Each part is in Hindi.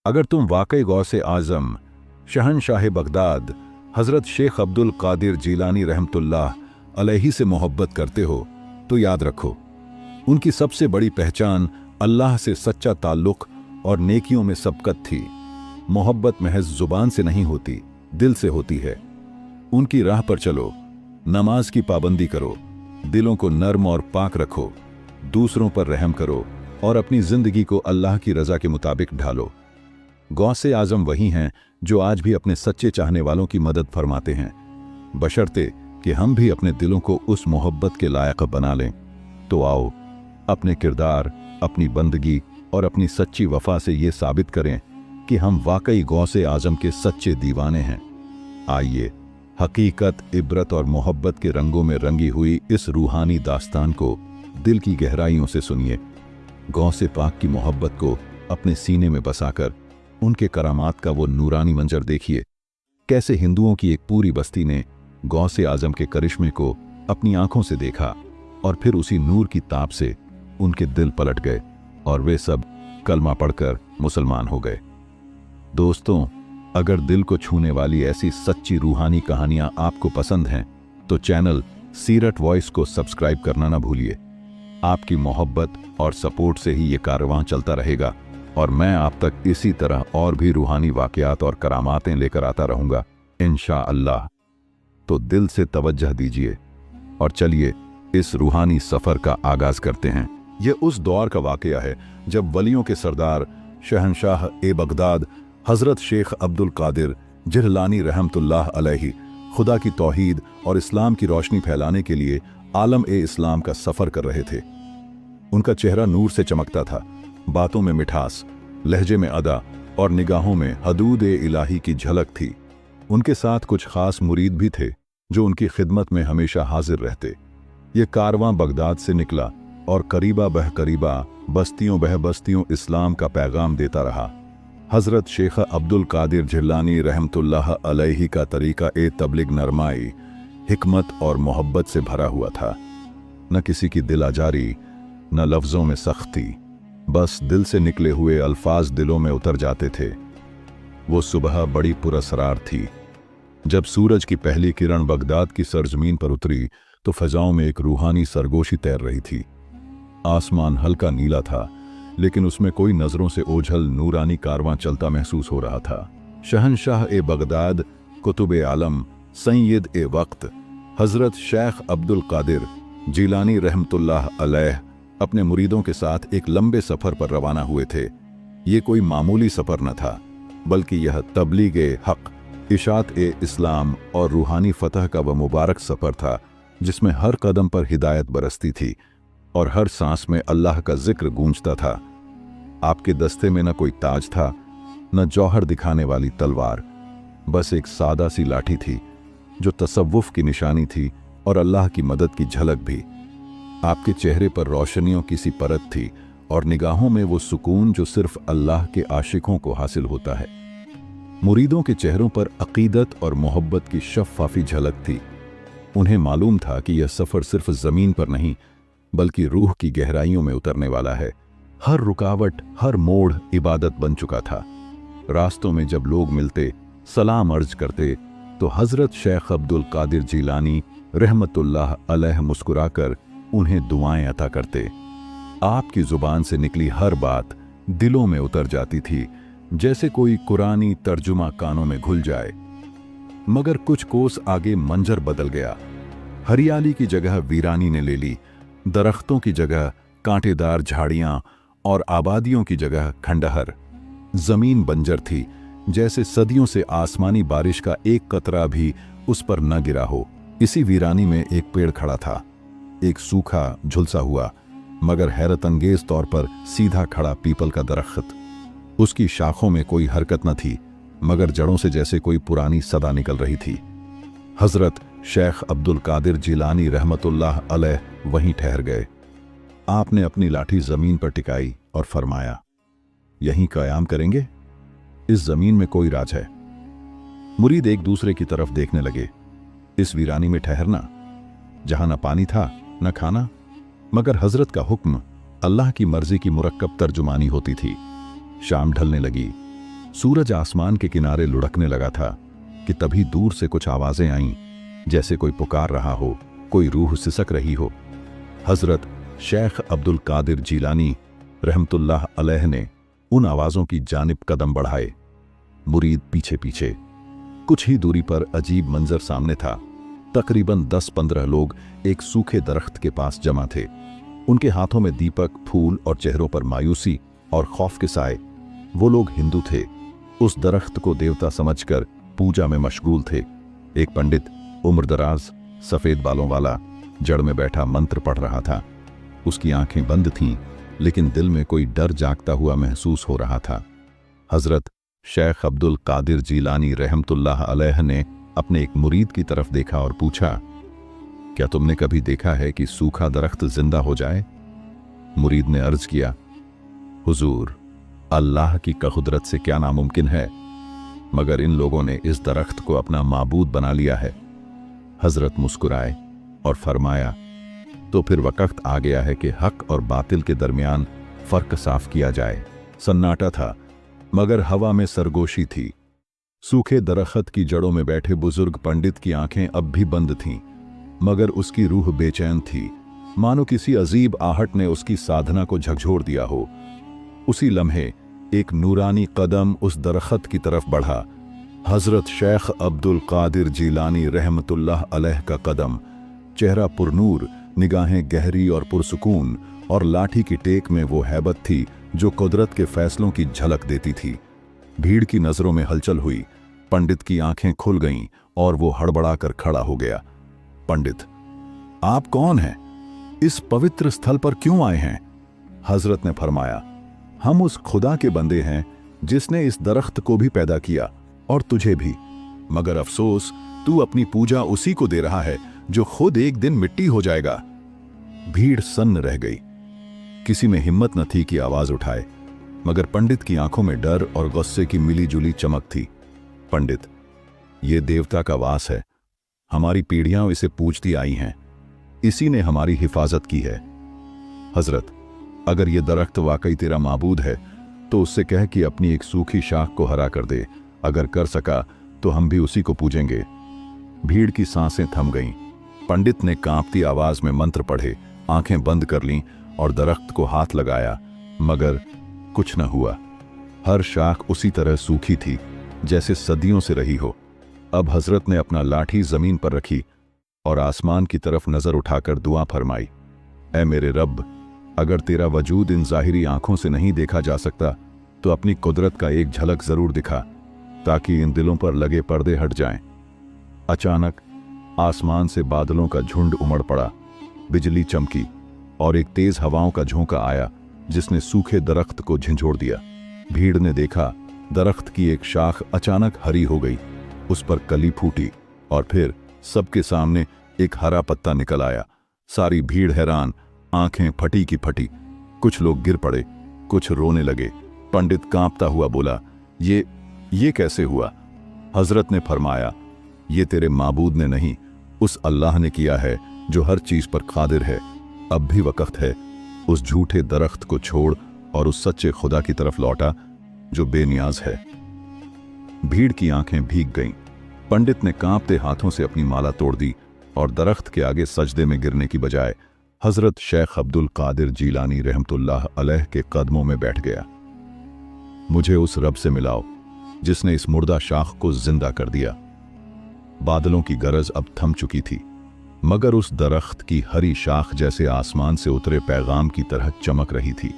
अगर तुम वाकई गौसे आज़म शहनशाह बगदाद हज़रत शेख अब्दुल कादिर जीलानी रहमतुल्लाह अलैहि से मोहब्बत करते हो तो याद रखो, उनकी सबसे बड़ी पहचान अल्लाह से सच्चा ताल्लुक़ और नेकियों में सबकत थी। मोहब्बत महज ज़ुबान से नहीं होती, दिल से होती है। उनकी राह पर चलो, नमाज की पाबंदी करो, दिलों को नर्म और पाक रखो, दूसरों पर रहम करो और अपनी ज़िंदगी को अल्लाह की रज़ा के मुताबिक ढालो। गौसे आज़म वही हैं जो आज भी अपने सच्चे चाहने वालों की मदद फरमाते हैं, बशर्ते कि हम भी अपने दिलों को उस मोहब्बत के लायक बना लें। तो आओ, अपने किरदार, अपनी बंदगी और अपनी सच्ची वफा से ये साबित करें कि हम वाकई गौसे आज़म के सच्चे दीवाने हैं। आइए, हकीकत, इबरत और मोहब्बत के रंगों में रंगी हुई इस रूहानी दास्तान को दिल की गहराइयों से सुनिए। गौसे पाक की मोहब्बत को अपने सीने में बसाकर उनके करामात का वो नूरानी मंजर देखिए। कैसे हिंदुओं की एक पूरी बस्ती ने गौसे आज़म के करिश्मे को अपनी आंखों से देखा और फिर उसी नूर की ताप से उनके दिल पलट गए और वे सब कलमा पढ़कर मुसलमान हो गए। दोस्तों, अगर दिल को छूने वाली ऐसी सच्ची रूहानी कहानियां आपको पसंद हैं तो चैनल सीरत वॉइस को सब्सक्राइब करना ना भूलिए। आपकी मोहब्बत और सपोर्ट से ही ये कारवां चलता रहेगा और मैं आप तक इसी तरह और भी रूहानी वाक़यात और करामातें लेकर आता रहूँगा इंशाअल्लाह। तो दिल से तवज्जह दीजिए और चलिए इस रूहानी सफ़र का आगाज़ करते हैं। ये उस दौर का वाक़या है जब वलियों के सरदार शहनशाह ए बगदाद हज़रत शेख अब्दुल कादिर जिलानी रहमतुल्लाह अलैहि खुदा की तौहीद और इस्लाम की रोशनी फैलाने के लिए आलम ए इस्लाम का सफ़र कर रहे थे। उनका चेहरा नूर से चमकता था, बातों में मिठास, लहजे में अदा और निगाहों में हदूद ए इलाही की झलक थी। उनके साथ कुछ खास मुरीद भी थे जो उनकी खिदमत में हमेशा हाजिर रहते। ये कारवां बगदाद से निकला और करीबा बह करीबा, बस्तियों बह बस्तियों इस्लाम का पैगाम देता रहा। हज़रत शेख अब्दुल कादिर जिलानी रहमतुल्लाह अलैहि का तरीका ए तबलीग नरमाई, हिकमत और मोहब्बत से भरा हुआ था। न किसी की दिल आजारी, न लफ्ज़ों में सख्ती, बस दिल से निकले हुए अल्फाज दिलों में उतर जाते थे। वो सुबह बड़ी पुरअसरार थी। जब सूरज की पहली किरण बगदाद की सरजमीन पर उतरी तो फ़ज़ाओं में एक रूहानी सरगोशी तैर रही थी। आसमान हल्का नीला था, लेकिन उसमें कोई नज़रों से ओझल नूरानी कारवां चलता महसूस हो रहा था। शहनशाह ए बगदाद, कुतुब ए आलम, सैयद ए वक्त हज़रत शेख अब्दुल कादिर जीलानी रहमतुल्लाह अलैह अपने मुरीदों के साथ एक लंबे सफ़र पर रवाना हुए थे। ये कोई मामूली सफ़र न था, बल्कि यह तबलीग ए हक़, इशात ए इस्लाम और रूहानी फ़तह का वह मुबारक सफ़र था जिसमें हर कदम पर हिदायत बरसती थी और हर सांस में अल्लाह का जिक्र गूंजता था। आपके दस्ते में न कोई ताज था, न जौहर दिखाने वाली तलवार, बस एक सादा सी लाठी थी जो तसव्वुफ की निशानी थी और अल्लाह की मदद की झलक भी। आपके चेहरे पर रोशनियों की सी परत थी और निगाहों में वो सुकून जो सिर्फ अल्लाह के आशिकों को हासिल होता है। मुरीदों के चेहरों पर अकीदत और मोहब्बत की शफ़ाफ़ी झलक थी। उन्हें मालूम था कि यह सफ़र सिर्फ ज़मीन पर नहीं बल्कि रूह की गहराइयों में उतरने वाला है। हर रुकावट, हर मोड़ इबादत बन चुका था। रास्तों में जब लोग मिलते, सलाम अर्ज करते तो हज़रत शेख अब्दुल कादिर जीलानी रहमतुल्लाह अलैह मुस्कुराकर उन्हें दुआएं अता करते। आपकी ज़ुबान से निकली हर बात दिलों में उतर जाती थी, जैसे कोई कुरानी तर्जुमा कानों में घुल जाए। मगर कुछ कोस आगे मंजर बदल गया। हरियाली की जगह वीरानी ने ले ली, दरख्तों की जगह कांटेदार झाड़ियां और आबादियों की जगह खंडहर। जमीन बंजर थी, जैसे सदियों से आसमानी बारिश का एक कतरा भी उस पर न गिरा हो। इसी वीरानी में एक पेड़ खड़ा था, एक सूखा, झुलसा हुआ मगर हैरत अंगेज तौर पर सीधा खड़ा पीपल का दरख्त। उसकी शाखों में कोई हरकत न थी, मगर जड़ों से जैसे कोई पुरानी सदा निकल रही थी। हज़रत शेख अब्दुल कादिर जीलानी रहमतुल्लाह अलैह वहीं ठहर गए। आपने अपनी लाठी ज़मीन पर टिकाई और फरमाया, यहीं क़याम करेंगे? इस ज़मीन में कोई राज है। मुरीद एक दूसरे की तरफ देखने लगे। इस वीरानी में ठहरना, जहां न पानी था न खाना, मगर हज़रत का हुक्म अल्लाह की मर्जी की मुरक्कब तर्जुमानी होती थी। शाम ढलने लगी, सूरज आसमान के किनारे लुढ़कने लगा था कि तभी दूर से कुछ आवाजें आईं, जैसे कोई पुकार रहा हो, कोई रूह सिसक रही हो। हजरत शेख अब्दुल कादिर जीलानी रहमतुल्लाह अलैह ने उन आवाजों की जानिब कदम बढ़ाए। मुरीद पीछे पीछे। कुछ ही दूरी पर अजीब मंजर सामने था। तकरीबन 10-15 लोग एक सूखे दरख्त के पास जमा थे। उनके हाथों में दीपक, फूल और चेहरों पर मायूसी और खौफ के साए। वो लोग हिंदू थे। उस दरख्त को देवता समझकर पूजा में मशगूल थे। एक पंडित उम्रदराज, सफेद बालों वाला, जड़ में बैठा मंत्र पढ़ रहा था। उसकी आंखें बंद थीं, लेकिन दिल में कोई डर जागता हुआ महसूस हो रहा था। हजरत शेख अब्दुल कादिर जीलानी रहमतुल्लाह अलैह ने अपने एक मुरीद की तरफ देखा और पूछा, क्या तुमने कभी देखा है कि सूखा दरख्त जिंदा हो जाए? मुरीद ने अर्ज किया, हुजूर, अल्लाह की कुदरत से क्या नामुमकिन है, मगर इन लोगों ने इस दरख्त को अपना माबूद बना लिया है। हजरत मुस्कुराए और फरमाया, तो फिर वक्त आ गया है कि हक और बातिल के दरमियान फर्क साफ किया जाए। सन्नाटा था, मगर हवा में सरगोशी थी। सूखे दरख्त की जड़ों में बैठे बुजुर्ग पंडित की आंखें अब भी बंद थीं, मगर उसकी रूह बेचैन थी, मानो किसी अजीब आहट ने उसकी साधना को झकझोर दिया हो। उसी लम्हे एक नूरानी कदम उस दरख्त की तरफ बढ़ा। हजरत शेख अब्दुल कादिर जीलानी रहमतुल्लाह अलैह का कदम। चेहरा पुरनूर, निगाहें गहरी और पुरसुकून, और लाठी की टेक में वो हैबत थी जो कुदरत के फैसलों की झलक देती थी। भीड़ की नजरों में हलचल हुई। पंडित की आंखें खुल गईं और वो हड़बड़ाकर खड़ा हो गया। पंडित, आप कौन हैं? इस पवित्र स्थल पर क्यों आए हैं? हजरत ने फरमाया, हम उस खुदा के बंदे हैं जिसने इस दरख्त को भी पैदा किया और तुझे भी, मगर अफसोस तू अपनी पूजा उसी को दे रहा है जो खुद एक दिन मिट्टी हो जाएगा। भीड़ सन्न रह गई। किसी में हिम्मत न थी कि आवाज उठाए, मगर पंडित की आंखों में डर और गुस्से की मिली जुली चमक थी। पंडित, ये देवता का वास है, हमारी पीढ़ियां इसे पूजती आई हैं, इसी ने हमारी हिफाजत की है। हजरत, अगर ये दरख्त वाकई तेरा माबूद है तो उससे कह कि अपनी एक सूखी शाख को हरा कर दे। अगर कर सका तो हम भी उसी को पूजेंगे। भीड़ की सांसें थम गईं। पंडित ने कांपती आवाज में मंत्र पढ़े, आंखें बंद कर लीं और दरख्त को हाथ लगाया, मगर कुछ न हुआ। हर शाख उसी तरह सूखी थी जैसे सदियों से रही हो। अब हजरत ने अपना लाठी जमीन पर रखी और आसमान की तरफ नजर उठाकर दुआ फरमाई, ऐ मेरे रब, अगर तेरा वजूद इन जाहिरी आंखों से नहीं देखा जा सकता तो अपनी कुदरत का एक झलक जरूर दिखा, ताकि इन दिलों पर लगे पर्दे हट जाएं। अचानक आसमान से बादलों का झुंड उमड़ पड़ा, बिजली चमकी और एक तेज हवाओं का झोंका आया जिसने सूखे दरख्त को झंझोड़ दिया। भीड़ ने देखा, दरख्त की एक शाख अचानक हरी हो गई, उस पर कली फूटी और फिर सबके सामने एक हरा पत्ता निकल आया। सारी भीड़ हैरान, आंखें फटी की फटी। कुछ लोग गिर पड़े, कुछ रोने लगे। पंडित कांपता हुआ बोला, ये कैसे हुआ? हजरत ने फरमाया, ये तेरे माबूद ने नहीं, उस अल्लाह ने किया है जो हर चीज पर कादिर है। अब भी वक्त है, उस झूठे दरख्त को छोड़ और उस सच्चे खुदा की तरफ लौटा जो बेनियाज है। भीड़ की आंखें भीग गईं। पंडित ने कांपते हाथों से अपनी माला तोड़ दी और दरख्त के आगे सजदे में गिरने की बजाय हजरत शेख अब्दुल कादिर जीलानी रहमतुल्लाह अलैह के कदमों में बैठ गया। मुझे उस रब से मिलाओ जिसने इस मुर्दा शाख को जिंदा कर दिया। बादलों की गरज अब थम चुकी थी, मगर उस दरख्त की हरी शाख जैसे आसमान से उतरे पैगाम की तरह चमक रही थी।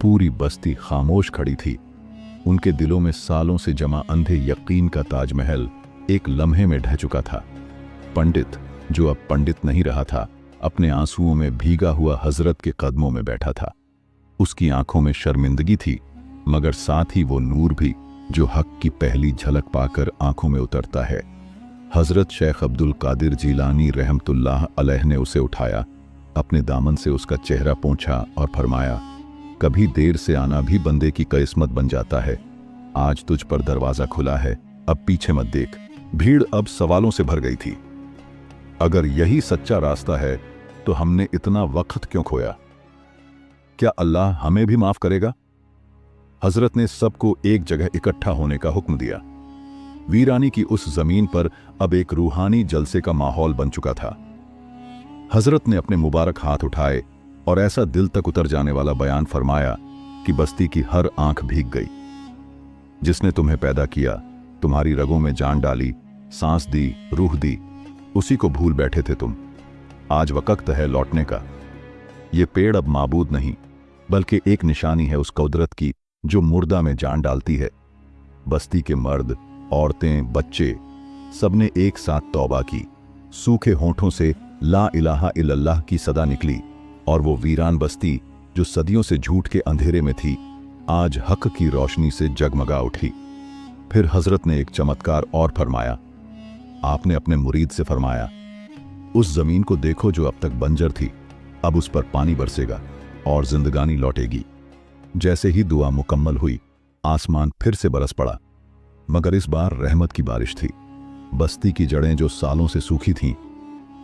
पूरी बस्ती खामोश खड़ी थी। उनके दिलों में सालों से जमा अंधे यकीन का ताजमहल एक लम्हे में ढह चुका था। पंडित, जो अब पंडित नहीं रहा था, अपने आंसुओं में भीगा हुआ हजरत के कदमों में बैठा था। उसकी आंखों में शर्मिंदगी थी, मगर साथ ही वो नूर भी जो हक की पहली झलक पाकर आंखों में उतरता है। हजरत शेख अब्दुल कादिर जीलानी रहमतुल्लाह अलैह ने उसे उठाया, अपने दामन से उसका चेहरा पोंछा और फरमाया, कभी देर से आना भी बंदे की किस्मत बन जाता है। आज तुझ पर दरवाजा खुला है, अब पीछे मत देख। भीड़ अब सवालों से भर गई थी। अगर यही सच्चा रास्ता है तो हमने इतना वक्त क्यों खोया? क्या अल्लाह हमें भी माफ करेगा? हजरत ने सबको एक जगह इकट्ठा होने का हुक्म दिया। वीरानी की उस जमीन पर अब एक रूहानी जलसे का माहौल बन चुका था। हजरत ने अपने मुबारक हाथ उठाए और ऐसा दिल तक उतर जाने वाला बयान फरमाया कि बस्ती की हर आंख भीग गई। जिसने तुम्हें पैदा किया, तुम्हारी रगों में जान डाली, सांस दी, रूह दी, उसी को भूल बैठे थे तुम। आज वक्त है लौटने का। ये पेड़ अब माबूद नहीं, बल्कि एक निशानी है उस कुदरत की जो मुर्दा में जान डालती है। बस्ती के मर्द, औरतें, बच्चे सबने एक साथ तौबा की। सूखे होंठों से ला इलाहा इल्लल्लाह की सदा निकली और वो वीरान बस्ती जो सदियों से झूठ के अंधेरे में थी, आज हक की रोशनी से जगमगा उठी। फिर हजरत ने एक चमत्कार और फरमाया। आपने अपने मुरीद से फरमाया, उस जमीन को देखो जो अब तक बंजर थी, अब उस पर पानी बरसेगा और जिंदगानी लौटेगी। जैसे ही दुआ मुकम्मल हुई, आसमान फिर से बरस पड़ा, मगर इस बार रहमत की बारिश थी। बस्ती की जड़ें जो सालों से सूखी थीं,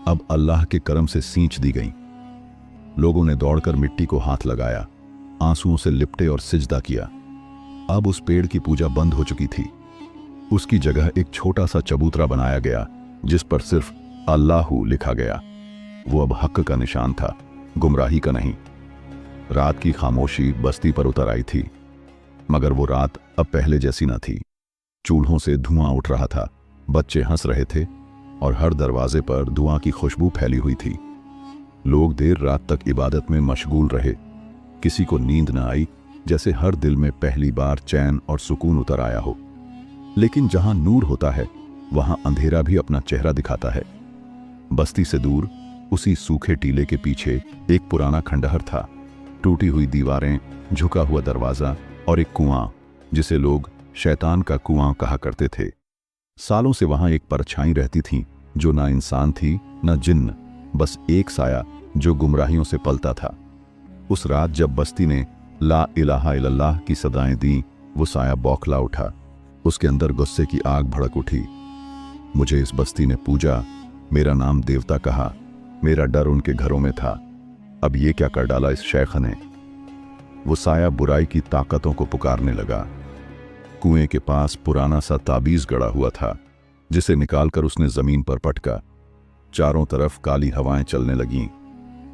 अब अल्लाह के करम से सींच दी गईं। लोगों ने दौड़कर मिट्टी को हाथ लगाया, आंसुओं से लिपटे और सिजदा किया। अब उस पेड़ की पूजा बंद हो चुकी थी। उसकी जगह एक छोटा सा चबूतरा बनाया गया जिस पर सिर्फ अल्लाहू लिखा गया। वो अब हक का निशान था, गुमराही का नहीं। रात की खामोशी बस्ती पर उतर आई थी, मगर वो रात अब पहले जैसी न थी। चूल्हों से धुआं उठ रहा था, बच्चे हंस रहे थे और हर दरवाजे पर दुआ की खुशबू फैली हुई थी। लोग देर रात तक इबादत में मशगूल रहे। किसी को नींद न आई, जैसे हर दिल में पहली बार चैन और सुकून उतर आया हो। लेकिन जहां नूर होता है, वहां अंधेरा भी अपना चेहरा दिखाता है। बस्ती से दूर उसी सूखे टीले के पीछे एक पुराना खंडहर था। टूटी हुई दीवारें, झुका हुआ दरवाजा और एक कुआं जिसे लोग शैतान का कुआं कहा करते थे। सालों से वहां एक परछाई रहती थी जो ना इंसान थी न जिन्न, बस एक साया जो गुमराहियों से पलता था। उस रात जब बस्ती ने ला इलाहा इल्लल्लाह की सदाएं दी, वो साया बौखला उठा। उसके अंदर गुस्से की आग भड़क उठी। मुझे इस बस्ती ने पूजा, मेरा नाम देवता कहा, मेरा डर उनके घरों में था, अब ये क्या कर डाला इस शेख ने। वो साया बुराई की ताकतों को पुकारने लगा। कुएं के पास पुराना सा ताबीज गड़ा हुआ था, जिसे निकालकर उसने जमीन पर पटका। चारों तरफ काली हवाएं चलने लगीं,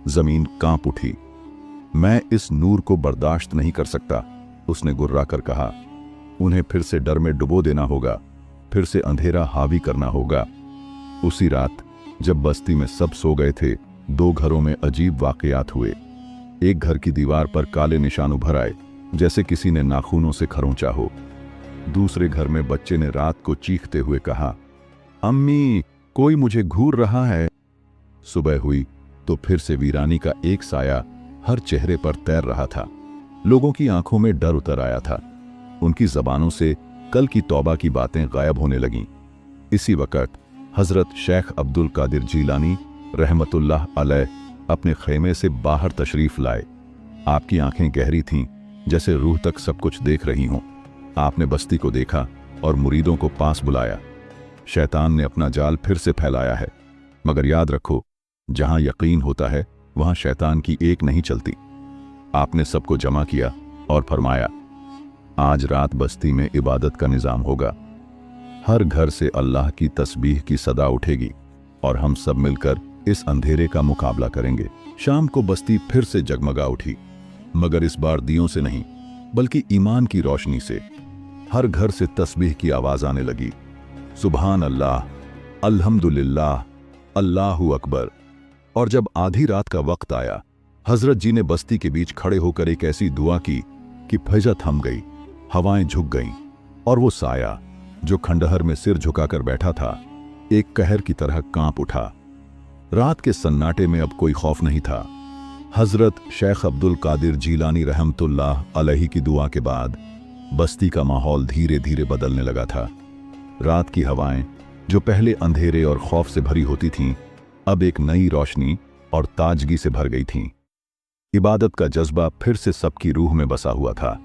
जमीन कांप उठी। मैं इस नूर को बर्दाश्त नहीं कर सकता, उसने गुर्राकर कहा। उन्हें फिर से डर में डुबो देना होगा, फिर से अंधेरा हावी करना होगा। उसी रात जब बस्ती में सब सो गए थे, दो घरों में अजीब वाकयात हुए। एक घर की दीवार पर काले निशान उभर आए, जैसे किसी ने नाखूनों से खरोंचा हो। दूसरे घर में बच्चे ने रात को चीखते हुए कहा, अम्मी, कोई मुझे घूर रहा है। सुबह हुई तो फिर से वीरानी का एक साया हर चेहरे पर तैर रहा था। लोगों की आंखों में डर उतर आया था। उनकी जबानों से कल की तौबा की बातें गायब होने लगीं। इसी वक्त हजरत शेख अब्दुल कादिर जीलानी रहमतुल्लाह अलैह अपने खेमे से बाहर तशरीफ लाए। आपकी आंखें गहरी थीं, जैसे रूह तक सब कुछ देख रही हों। आपने बस्ती को देखा और मुरीदों को पास बुलाया। शैतान ने अपना जाल फिर से फैलाया है, मगर याद रखो, जहां यकीन होता है वहां शैतान की एक नहीं चलती। आपने सबको जमा किया और फरमाया, आज रात बस्ती में इबादत का निजाम होगा। हर घर से अल्लाह की तस्बीह की सदा उठेगी और हम सब मिलकर इस अंधेरे का मुकाबला करेंगे। शाम को बस्ती फिर से जगमगा उठी, मगर इस बार दियों से नहीं, बल्कि ईमान की रोशनी से। हर घर से तस्बीह की आवाज आने लगी, सुभान अल्लाह, अल्हम्दुलिल्लाह, अल्लाहु अकबर। और जब आधी रात का वक्त आया, हजरत जी ने बस्ती के बीच खड़े होकर एक ऐसी दुआ की कि फजा थम गई, हवाएं झुक गईं और वो साया जो खंडहर में सिर झुकाकर बैठा था, एक कहर की तरह कांप उठा। रात के सन्नाटे में अब कोई खौफ नहीं था। हजरत शेख अब्दुल कादिर जीलानी रहमतुल्लाह अलैहि की दुआ के बाद बस्ती का माहौल धीरे धीरे बदलने लगा था। रात की हवाएं जो पहले अंधेरे और खौफ से भरी होती थीं, अब एक नई रोशनी और ताजगी से भर गई थीं। इबादत का जज्बा फिर से सबकी रूह में बसा हुआ था,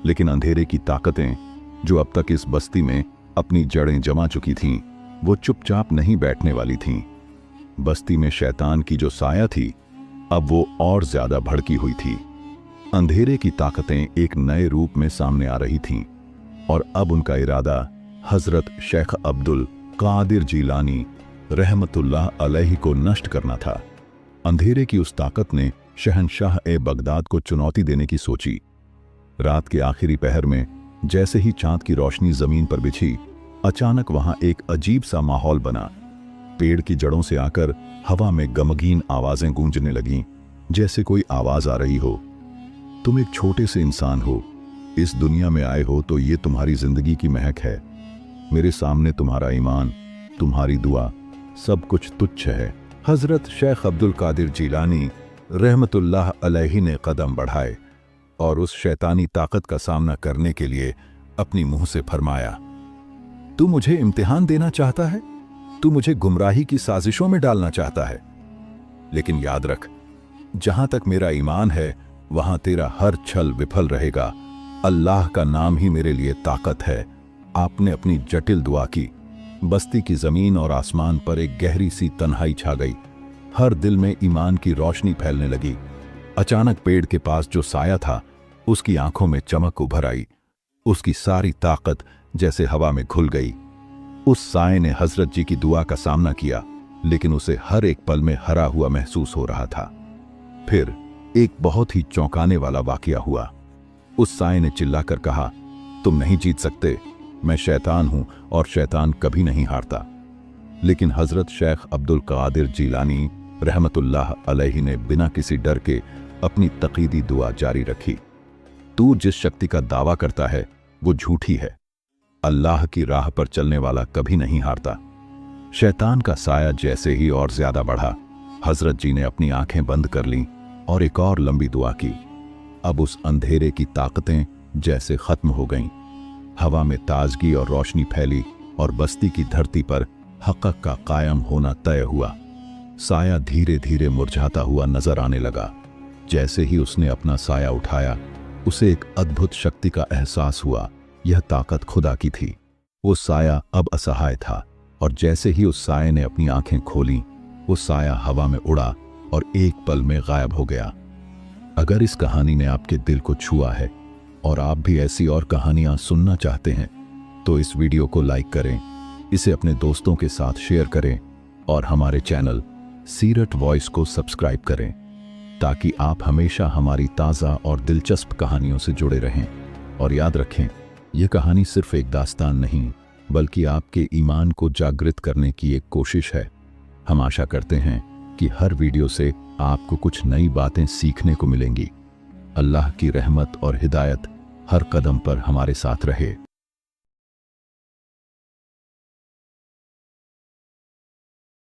लेकिन अंधेरे की ताकतें जो अब तक इस बस्ती में अपनी जड़ें जमा चुकी थीं, वो चुपचाप नहीं बैठने वाली थीं। बस्ती में शैतान की जो साया थी, अब वो और ज्यादा भड़की हुई थी। अंधेरे की ताकतें एक नए रूप में सामने आ रही थीं और अब उनका इरादा हजरत शेख अब्दुल कादिर जीलानी रहमतुल्लाह अलैहि को नष्ट करना था। अंधेरे की उस ताकत ने शहंशाह ए बगदाद को चुनौती देने की सोची। रात के आखिरी पहर में जैसे ही चांद की रोशनी जमीन पर बिछी, अचानक वहां एक अजीब सा माहौल बना। पेड़ की जड़ों से आकर हवा में गमगीन आवाजें गूंजने लगीं, जैसे कोई आवाज आ रही हो। तुम एक छोटे से इंसान हो, इस दुनिया में आए हो तो ये तुम्हारी जिंदगी की महक है। मेरे सामने तुम्हारा ईमान, तुम्हारी दुआ, सब कुछ तुच्छ है। हजरत शेख अब्दुल कादिर जीलानी रहमतुल्लाह अलैहि ने कदम बढ़ाए और उस शैतानी ताकत का सामना करने के लिए अपनी मुंह से फरमाया, तू मुझे इम्तिहान देना चाहता है? तू मुझे गुमराही की साजिशों में डालना चाहता है? लेकिन याद रख, जहां तक मेरा ईमान है वहां तेरा हर छल विफल रहेगा। अल्लाह का नाम ही मेरे लिए ताकत है। आपने अपनी जटिल दुआ की। बस्ती की जमीन और आसमान पर एक गहरी सी तन्हाई छा गई। हर दिल में ईमान की रोशनी फैलने लगी। अचानक पेड़ के पास जो साया था, उसकी आंखों में चमक उभर आई। उसकी सारी ताकत जैसे हवा में घुल गई। उस साये ने हजरत जी की दुआ का सामना किया, लेकिन उसे हर एक पल में हरा हुआ महसूस हो रहा था। फिर एक बहुत ही चौंकाने वाला वाकया हुआ। उस साये ने चिल्लाकर कहा, तुम नहीं जीत सकते, मैं शैतान हूं और शैतान कभी नहीं हारता। लेकिन हजरत शेख अब्दुल कादिर जीलानी रहमतुल्लाह अलैहि ने बिना किसी डर के अपनी तकीदी दुआ जारी रखी। तू जिस शक्ति का दावा करता है वो झूठी है। अल्लाह की राह पर चलने वाला कभी नहीं हारता। शैतान का साया जैसे ही और ज्यादा बढ़ा, हजरत जी ने अपनी आंखें बंद कर लीं और एक और लंबी दुआ की। अब उस अंधेरे की ताकतें जैसे खत्म हो गईं। हवा में ताजगी और रोशनी फैली और बस्ती की धरती पर हक़ का कायम होना तय हुआ। साया धीरे धीरे मुरझाता हुआ नजर आने लगा। जैसे ही उसने अपना साया उठाया, उसे एक अद्भुत शक्ति का एहसास हुआ। यह ताकत खुदा की थी। वो साया अब असहाय था और जैसे ही उस साये ने अपनी आंखें खोलीं, वो साया हवा में उड़ा और एक पल में गायब हो गया। अगर इस कहानी ने आपके दिल को छुआ है और आप भी ऐसी और कहानियां सुनना चाहते हैं तो इस वीडियो को लाइक करें, इसे अपने दोस्तों के साथ शेयर करें और हमारे चैनल सीरत वॉइस को सब्सक्राइब करें ताकि आप हमेशा हमारी ताज़ा और दिलचस्प कहानियों से जुड़े रहें। और याद रखें, यह कहानी सिर्फ एक दास्तान नहीं बल्कि आपके ईमान को जागृत करने की एक कोशिश है। हम आशा करते हैं कि हर वीडियो से आपको कुछ नई बातें सीखने को मिलेंगी। अल्लाह की रहमत और हिदायत हर कदम पर हमारे साथ रहे।